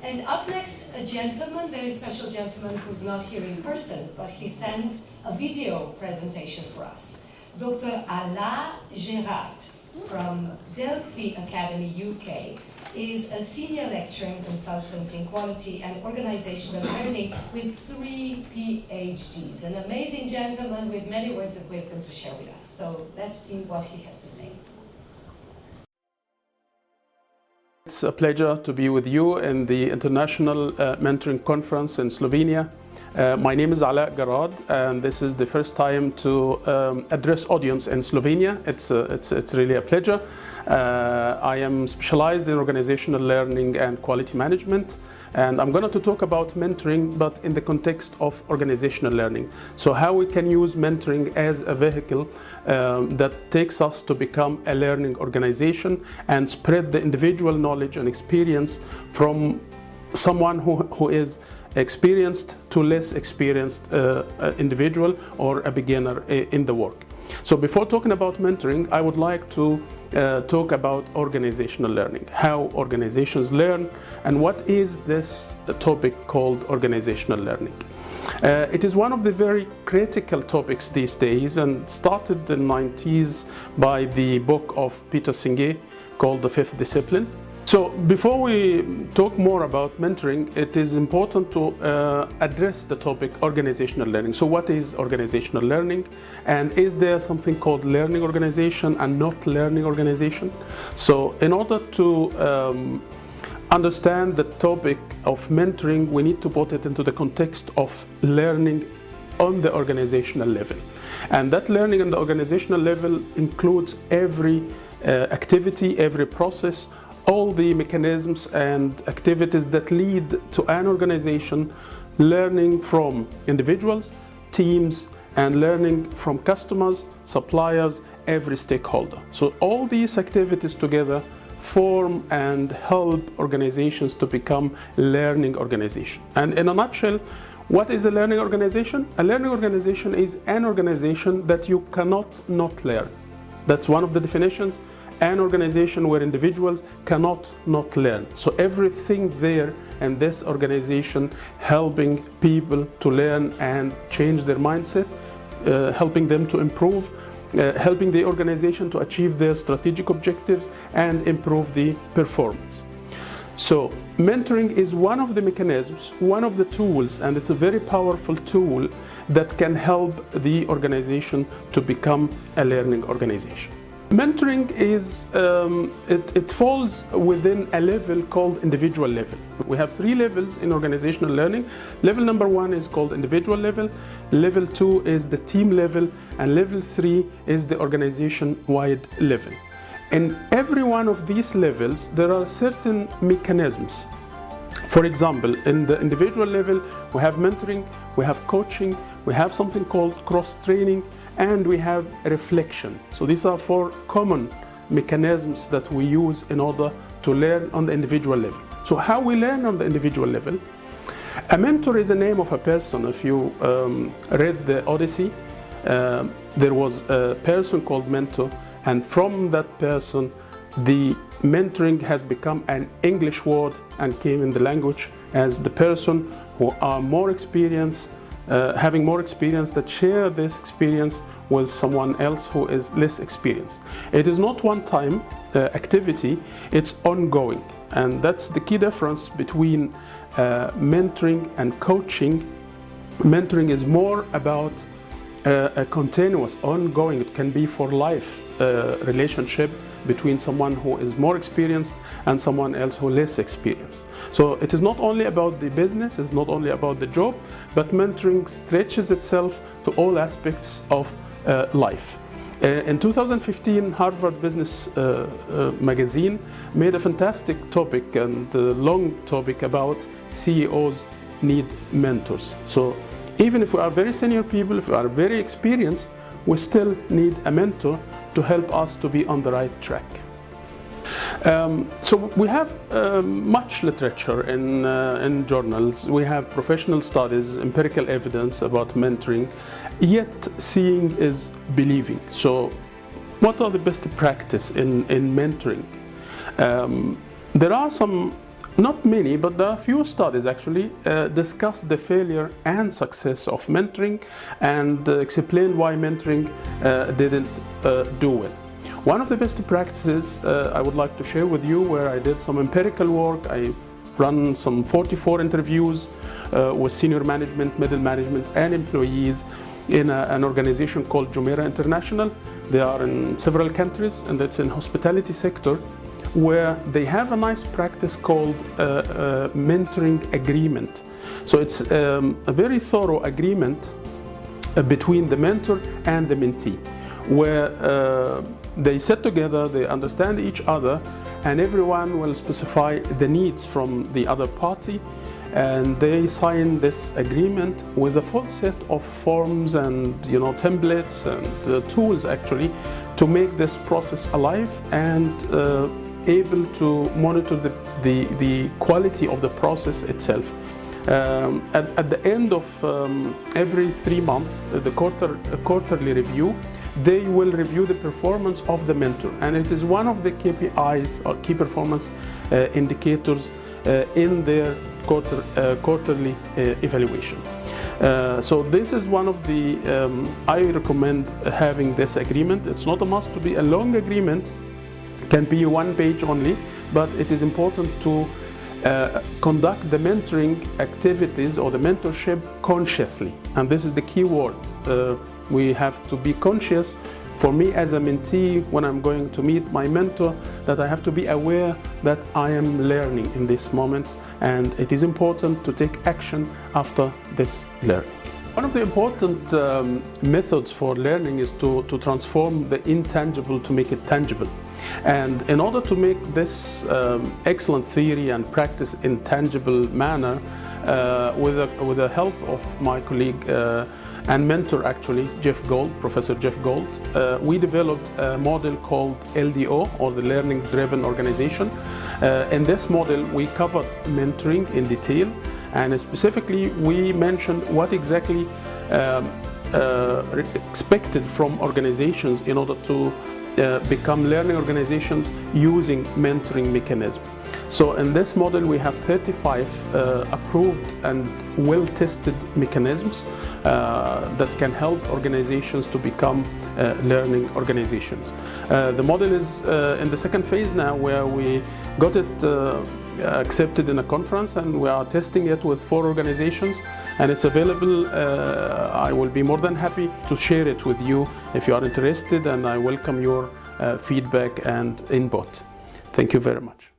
And up next, a gentleman, very special gentleman who's not here in person, but he sent a video presentation for us. Dr. Alaa Gerad from Delphi Academy, UK, is a senior lecturer and consultant in quality and organizational learning with 3 PhDs. An amazing gentleman with many words of wisdom to share with us. So let's see what he has to say. It's a pleasure to be with you in the International Mentoring Conference in Slovenia. My name is Alaa Gerad, and this is the first time to address audience in Slovenia. It's really a pleasure. I am specialized in organizational learning and quality management, and I'm going to talk about mentoring, but in the context of organizational learning. So how we can use mentoring as a vehicle that takes us to become a learning organization and spread the individual knowledge and experience from someone who is experienced to less experienced individual or a beginner in the work. So before talking about mentoring, I would like to talk about organizational learning, how organizations learn, and what is this topic called organizational learning. It is one of the very critical topics these days, and started in the 90s by the book of Peter Senge called The Fifth Discipline. So before we talk more about mentoring, it is important to address the topic organizational learning. So what is organizational learning, and is there something called learning organization and not learning organization? So in order to understand the topic of mentoring, we need to put it into the context of learning on the organizational level. And that learning on the organizational level includes every activity, every process, all the mechanisms and activities that lead to an organization learning from individuals, teams, and learning from customers, suppliers, every stakeholder. So all these activities together form and help organizations to become learning organization. And in a nutshell, what is a learning organization? A learning organization is an organization that you cannot not learn. That's one of the definitions. An organization where individuals cannot not learn. So everything there in this organization helping people to learn and change their mindset, helping them to improve, helping the organization to achieve their strategic objectives and improve the performance. So mentoring is one of the mechanisms, one of the tools, and it's a very powerful tool that can help the organization to become a learning organization. Mentoring is, it falls within a level called individual level. We have 3 levels in organizational learning. Level number 1 is called individual level, level 2 is the team level, and level 3 is the organization-wide level. In every one of these levels, there are certain mechanisms. For example, in the individual level, we have mentoring, we have coaching, we have something called cross-training, and we have reflection. So these are 4 common mechanisms that we use in order to learn on the individual level. So how we learn on the individual level? A mentor is the name of a person. If you read the Odyssey, there was a person called mentor, and from that person, the mentoring has become an English word and came in the language as the person who are more experienced, having more experience, that share this experience with someone else who is less experienced. It is not one-time activity, it's ongoing. And that's the key difference between mentoring and coaching. Mentoring is more about a continuous, ongoing, it can be for life relationship between someone who is more experienced and someone else who is less experienced. So it is not only about the business, it's not only about the job, but mentoring stretches itself to all aspects of life. In 2015, Harvard Business magazine made a fantastic topic and long topic about CEOs need mentors. So even if we are very senior people, if we are very experienced, we still need a mentor to help us to be on the right track. So we have much literature in journals. We have professional studies, empirical evidence about mentoring, yet seeing is believing. So what are the best practice in mentoring? There are some Not many, but there are few studies actually discuss the failure and success of mentoring and explain why mentoring didn't do well. One of the best practices I would like to share with you, where I did some empirical work. I run some 44 interviews with senior management, middle management, and employees in an organization called Jumeirah International. They are in several countries, and it's in hospitality sector, where they have a nice practice called mentoring agreement. So it's a very thorough agreement between the mentor and the mentee, where they sit together, they understand each other, and everyone will specify the needs from the other party, and they sign this agreement with a full set of forms and templates and tools actually to make this process alive and able to monitor the quality of the process itself. At the end of every 3 months, the quarterly review, they will review the performance of the mentor, and it is one of the KPIs or key performance indicators in their quarterly evaluation. So this is one of the, I recommend having this agreement. It's not a must to be a long agreement, can be 1 page only, but it is important to conduct the mentoring activities or the mentorship consciously, and this is the key word. We have to be conscious. For me as a mentee, when I'm going to meet my mentor, that I have to be aware that I am learning in this moment, and it is important to take action after this learning. One of the important methods for learning is to transform the intangible to make it tangible. And in order to make this excellent theory and practice in tangible manner, with the help of my colleague and mentor actually, Professor Jeff Gold, we developed a model called LDO, or the Learning Driven Organization. In this model, we covered mentoring in detail, and specifically we mentioned what exactly expected from organizations in order to become learning organizations using mentoring mechanism. So in this model we have 35 approved and well-tested mechanisms that can help organizations to become learning organizations. The model is in the second phase now, where we got it accepted in a conference, and we are testing it with 4 organizations, and it's available. I will be more than happy to share it with you if you are interested, and I welcome your feedback and input. Thank you very much.